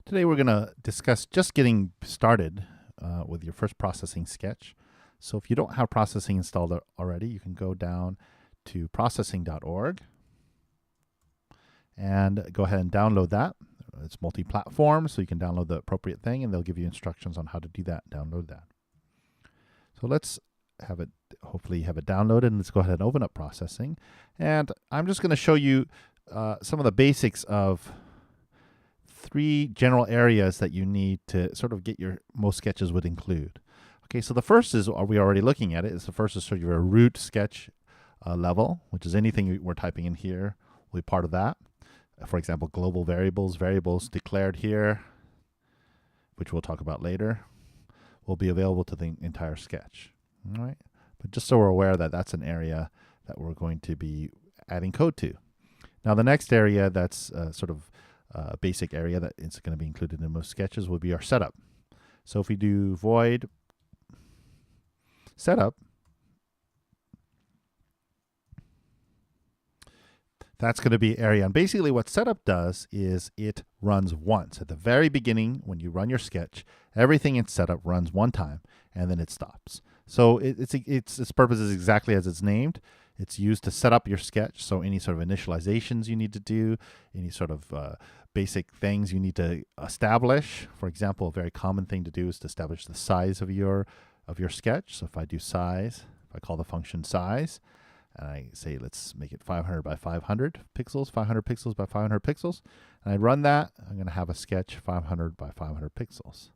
Today we're going to discuss just getting started with your first processing sketch. So if you don't have processing installed already, you can go down to processing.org and go ahead and download that. It's multi-platform, so you can download the appropriate thing, and they'll give you instructions on how to do that, download that. So let's have it, hopefully have it downloaded, and let's go ahead and open up processing. And I'm just going to show you some of the basics of three general areas that you need to sort of get your most sketches would include. Okay, so the first is, are we already looking at it? Is the first is sort of your root sketch level, which is anything we're typing in here will be part of that. For example, global variables declared here, which we'll talk about later, will be available to the entire sketch. All right, but just so we're aware that that's an area that we're going to be adding code to. Now, the next area that's sort of basic area that is going to be included in most sketches will be our setup. So if we do void setup, that's going to be area. And basically what setup does is it runs once. At the very beginning, when you run your sketch, everything in setup runs one time, and then it stops. So its purpose is exactly as it's named. It's used to set up your sketch. So any sort of initializations you need to do, any sort of basic things you need to establish. For example, a very common thing to do is to establish the size of your sketch. So if I do size, if I call the function size, and I say, let's make it 500 by 500 pixels, 500 pixels by 500 pixels, and I run that, I'm going to have a sketch 500 by 500 pixels.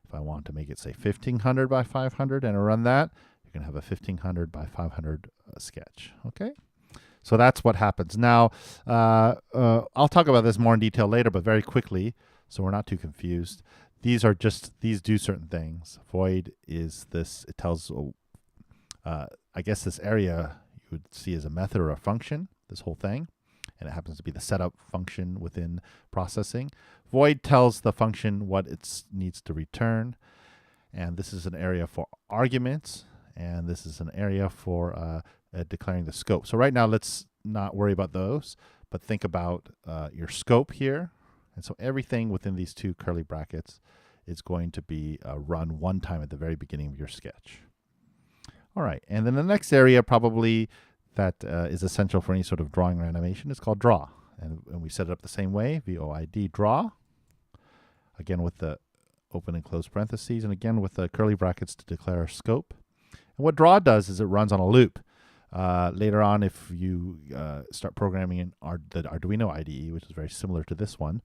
If I want to make it, say, 1500 by 500, and I run that, you're going to have a 1500 by 500 sketch. Okay? So that's what happens. Now, I'll talk about this more in detail later, but very quickly, so we're not too confused. These do certain things. Void is this, it tells, I guess this area you would see as a method or a function, this whole thing, and it happens to be the setup function within processing. Void tells the function what it needs to return, and this is an area for arguments, and this is an area for declaring the scope. So right now, let's not worry about those, but think about your scope here. And so everything within these two curly brackets is going to be run one time at the very beginning of your sketch. All right, and then the next area probably that is essential for any sort of drawing or animation is called draw. And we set it up the same way, VOID draw, again with the open and close parentheses, and again with the curly brackets to declare scope. And what draw does is it runs on a loop. Later on, if you start programming in the Arduino IDE, which is very similar to this one,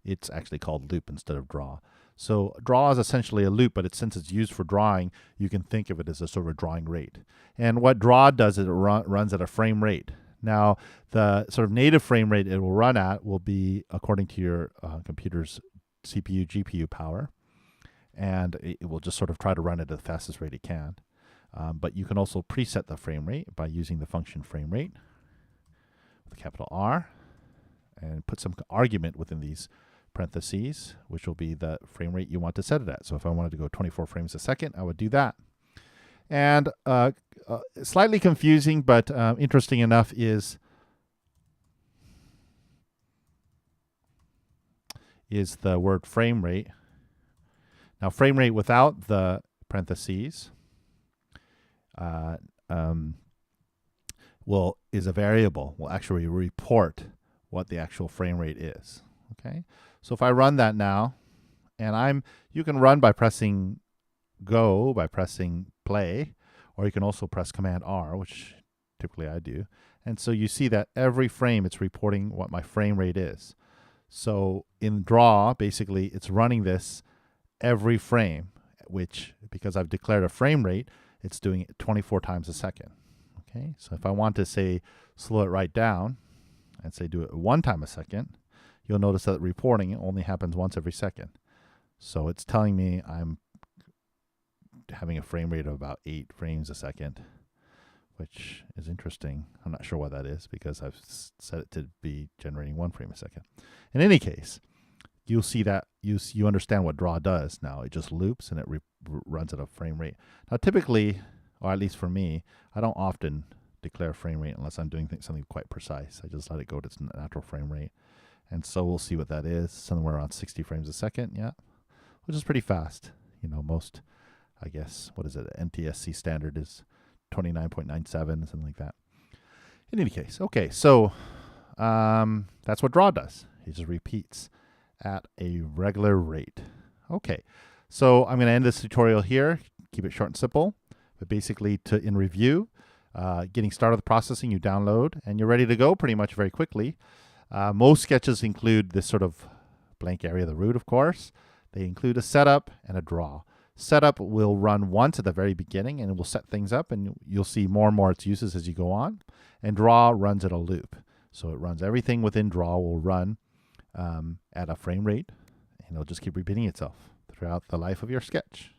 it's actually called loop instead of draw. So draw is essentially a loop, but since it's used for drawing, you can think of it as a sort of a drawing rate. And what draw does is it runs at a frame rate. Now, the sort of native frame rate it will run at will be according to your computer's CPU, GPU power, and it will just sort of try to run it at the fastest rate it can. But you can also preset the frame rate by using the function frame rate with a capital R and put some argument within these parentheses, which will be the frame rate you want to set it at. So if I wanted to go 24 frames a second, I would do that. And slightly confusing, but interesting enough is the word frame rate. Now, frame rate without the parentheses is a variable. Will actually report what the actual frame rate is. Okay, so if I run that now, and you can run by pressing go, by pressing play, or you can also press Command R, which typically I do. And so you see that every frame it's reporting what my frame rate is. So in draw, basically it's running this every frame, which because I've declared a frame rate, it's doing it 24 times a second. Okay, so if I want to say slow it right down and say do it one time a second, you'll notice that reporting only happens once every second. So it's telling me I'm having a frame rate of about 8 frames a second, which is interesting. I'm not sure what that is because I've set it to be generating 1 frame a second. In any case, you'll see that you understand what draw does now. It just loops and it runs at a frame rate. Now typically, or at least for me, I don't often declare frame rate unless I'm doing something quite precise. I just let it go to its natural frame rate. And so we'll see what that is, somewhere around 60 frames a second, yeah, which is pretty fast. Most, I guess, what is it? NTSC standard is 29.97, something like that. In any case, okay, so that's what draw does. It just repeats at a regular rate. Okay, so I'm going to end this tutorial here, keep it short and simple, but basically in review, getting started with processing, you download, and you're ready to go pretty much very quickly. Most sketches include this sort of blank area, the root, of course. They include a setup and a draw. Setup will run once at the very beginning, and it will set things up, and you'll see more and more its uses as you go on. And draw runs at a loop. So it runs everything within draw will run at a frame rate, and it'll just keep repeating itself throughout the life of your sketch.